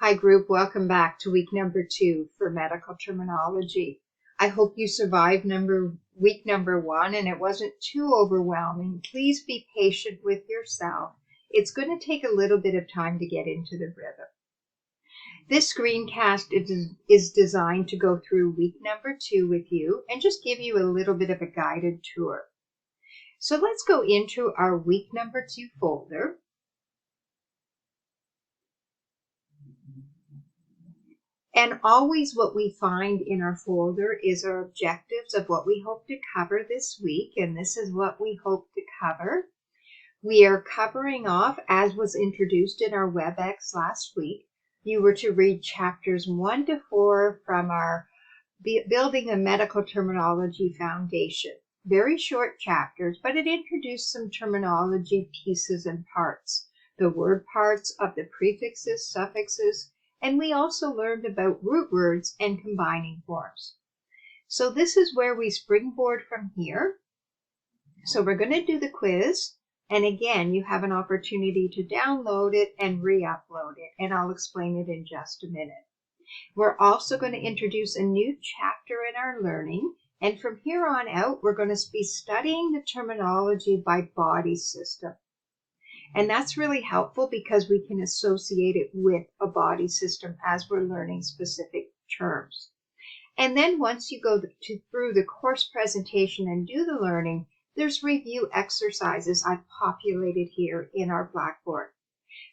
Hi group, welcome back to week number 2 for medical terminology. I hope you survived week number 1 and it wasn't too overwhelming. Please be patient with yourself. It's going to take a little bit of time to get into the rhythm. This screencast is designed to go through week number 2 with you and just give you a little bit of a guided tour. So let's go into our week number 2 folder. And always what we find in our folder is our objectives of what we hope to cover this week. And this is what we hope to cover. We are covering off, as was introduced in our WebEx last week, you were to read chapters 1 to 4 from our Building a Medical Terminology Foundation. Very short chapters, but it introduced some terminology pieces and parts. The word parts of the prefixes, suffixes, and we also learned about root words and combining forms. So this is where we springboard from here. So we're going to do the quiz. And again, you have an opportunity to download it and re-upload it. And I'll explain it in just a minute. We're also going to introduce a new chapter in our learning. And from here on out, we're going to be studying the terminology by body system. And that's really helpful because we can associate it with a body system as we're learning specific terms. And then once you go through the course presentation and do the learning, there's review exercises I've populated here in our Blackboard.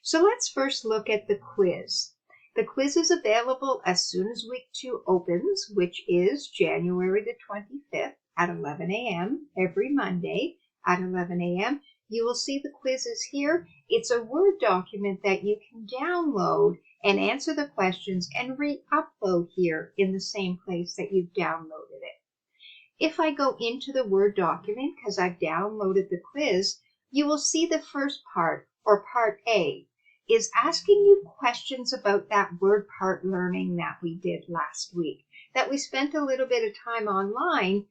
So let's first look at the quiz. The quiz is available as soon as week 2 opens, which is January the 25th at 11 a.m. every Monday at 11 a.m. You will see the quizzes here. It's a Word document that you can download and answer the questions and re-upload here in the same place that you've downloaded it. If I go into the Word document, because I've downloaded the quiz, you will see the first part, or part A, is asking you questions about that word part learning that we did last week, that we spent a little bit of time online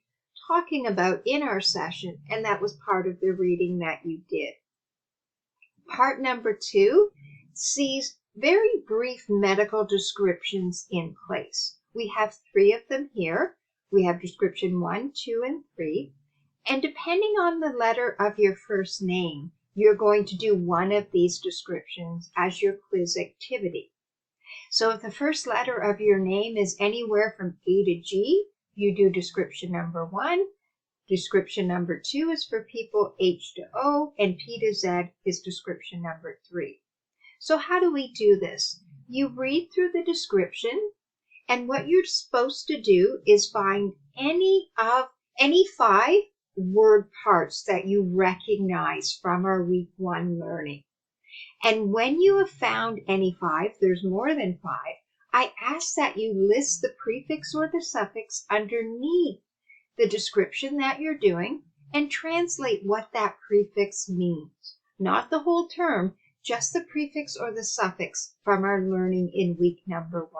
talking about in our session, and that was part of the reading that you did. Part number 2 sees very brief medical descriptions in place. We have 3 of them here. We have description 1, 2, and 3. And depending on the letter of your first name, you're going to do one of these descriptions as your quiz activity. So if the first letter of your name is anywhere from A to G, you do description number 1. Description number 2 is for people H to O, and P to Z is description number 3. So how do we do this? You read through the description, and what you're supposed to do is find any 5 word parts that you recognize from our week 1 learning. And when you have found any 5, there's more than 5, I ask that you list the prefix or the suffix underneath the description that you're doing and translate what that prefix means. Not the whole term, just the prefix or the suffix from our learning in week number 1.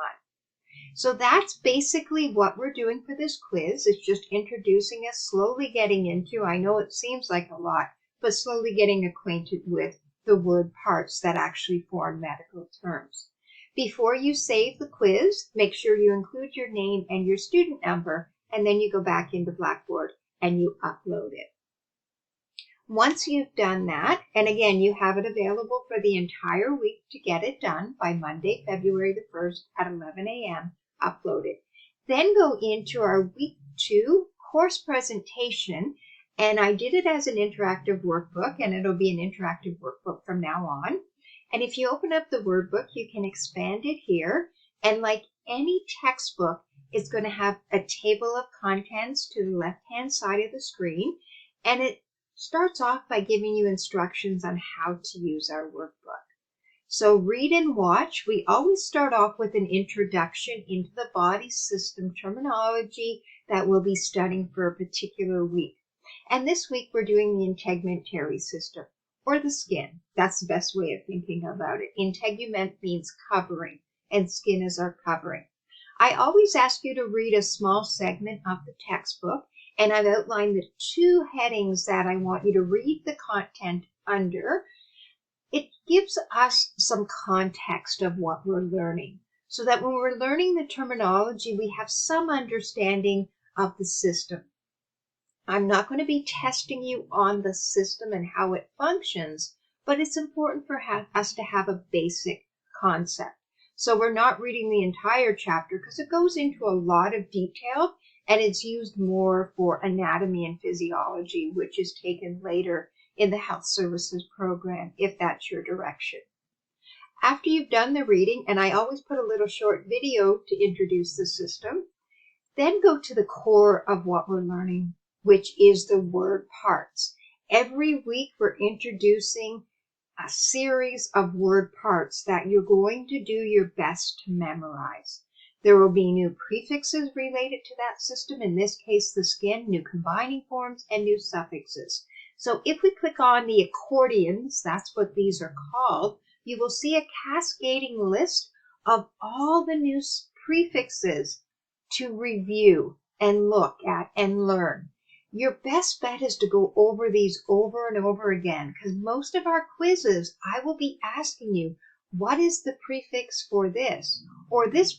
So that's basically what we're doing for this quiz. It's just introducing us, slowly getting into, I know it seems like a lot, but slowly getting acquainted with the word parts that actually form medical terms. Before you save the quiz, make sure you include your name and your student number, and then you go back into Blackboard and you upload it. Once you've done that, and again, you have it available for the entire week to get it done by Monday, February the 1st at 11 a.m., upload it. Then go into our week 2 course presentation, and I did it as an interactive workbook, and it'll be an interactive workbook from now on. And if you open up the workbook, you can expand it here, and like any textbook, it's going to have a table of contents to the left-hand side of the screen, and it starts off by giving you instructions on how to use our workbook. So read and watch. We always start off with an introduction into the body system terminology that we'll be studying for a particular week. And this week we're doing the integumentary system, or the skin. That's the best way of thinking about it. Integument means covering, and skin is our covering. I always ask you to read a small segment of the textbook, and I've outlined the 2 headings that I want you to read the content under. it gives us some context of what we're learning, so that when we're learning the terminology, we have some understanding of the system. I'm not going to be testing you on the system and how it functions, but it's important for us to have a basic concept. So we're not reading the entire chapter because it goes into a lot of detail, and it's used more for anatomy and physiology, which is taken later in the health services program, if that's your direction. After you've done the reading, and I always put a little short video to introduce the system, then go to the core of what we're learning, which is the word parts. Every week we're introducing a series of word parts that you're going to do your best to memorize. There will be new prefixes related to that system, in this case the skin, new combining forms, and new suffixes. So if we click on the accordions, that's what these are called, you will see a cascading list of all the new prefixes to review and look at and learn. Your best bet is to go over these over and over again, because most of our quizzes, I will be asking you, what is the prefix for this? Or this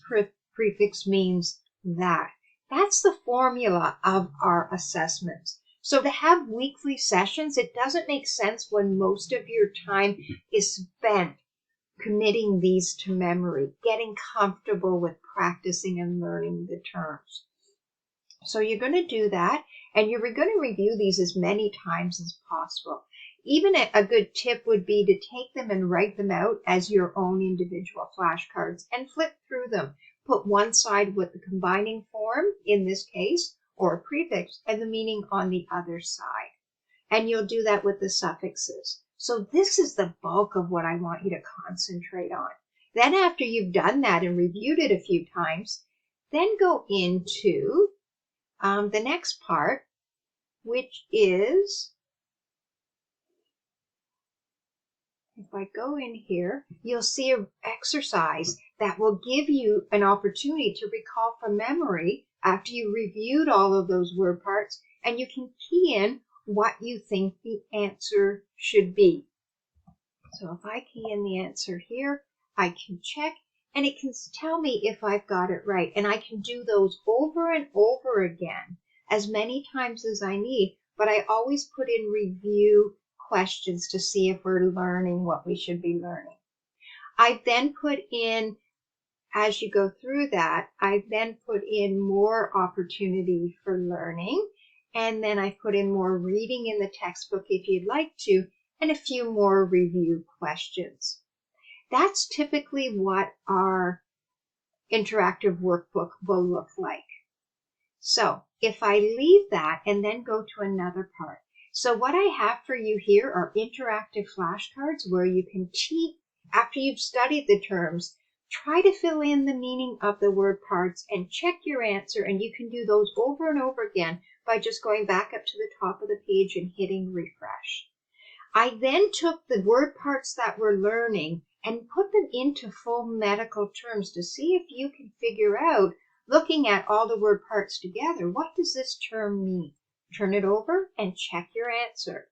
prefix means that. That's the formula of our assessments. So to have weekly sessions, it doesn't make sense when most of your time is spent committing these to memory, getting comfortable with practicing and learning the terms. So you're going to do that, and you're going to review these as many times as possible. Even a good tip would be to take them and write them out as your own individual flashcards and flip through them. Put one side with the combining form, in this case, or a prefix, and the meaning on the other side. And you'll do that with the suffixes. So this is the bulk of what I want you to concentrate on. Then after you've done that and reviewed it a few times, then go into the next part, which is, if I go in here, you'll see an exercise that will give you an opportunity to recall from memory after you reviewed all of those word parts, and you can key in what you think the answer should be. So if I key in the answer here, I can check, and it can tell me if I've got it right. And I can do those over and over again as many times as I need, but I always put in review questions to see if we're learning what we should be learning. I then put in, as you go through that, I then put in more opportunity for learning, and then I put in more reading in the textbook if you'd like to, and a few more review questions. That's typically what our interactive workbook will look like. So if I leave that and then go to another part. So what I have for you here are interactive flashcards where you can cheat after you've studied the terms. Try to fill in the meaning of the word parts and check your answer, and you can do those over and over again by just going back up to the top of the page and hitting refresh. I then took the word parts that we're learning and put them into full medical terms to see if you can figure out, looking at all the word parts together, what does this term mean? Turn it over and check your answer.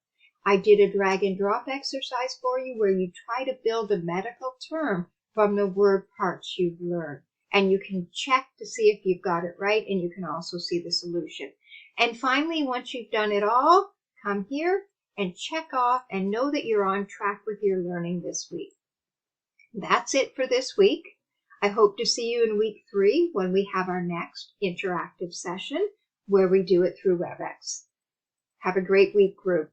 I did a drag and drop exercise for you where you try to build a medical term from the word parts you've learned. And you can check to see if you've got it right, and you can also see the solution. And finally, once you've done it all, come here and check off and know that you're on track with your learning this week. That's it for this week. I hope to see you in week 3 when we have our next interactive session where we do it through WebEx. Have a great week, group.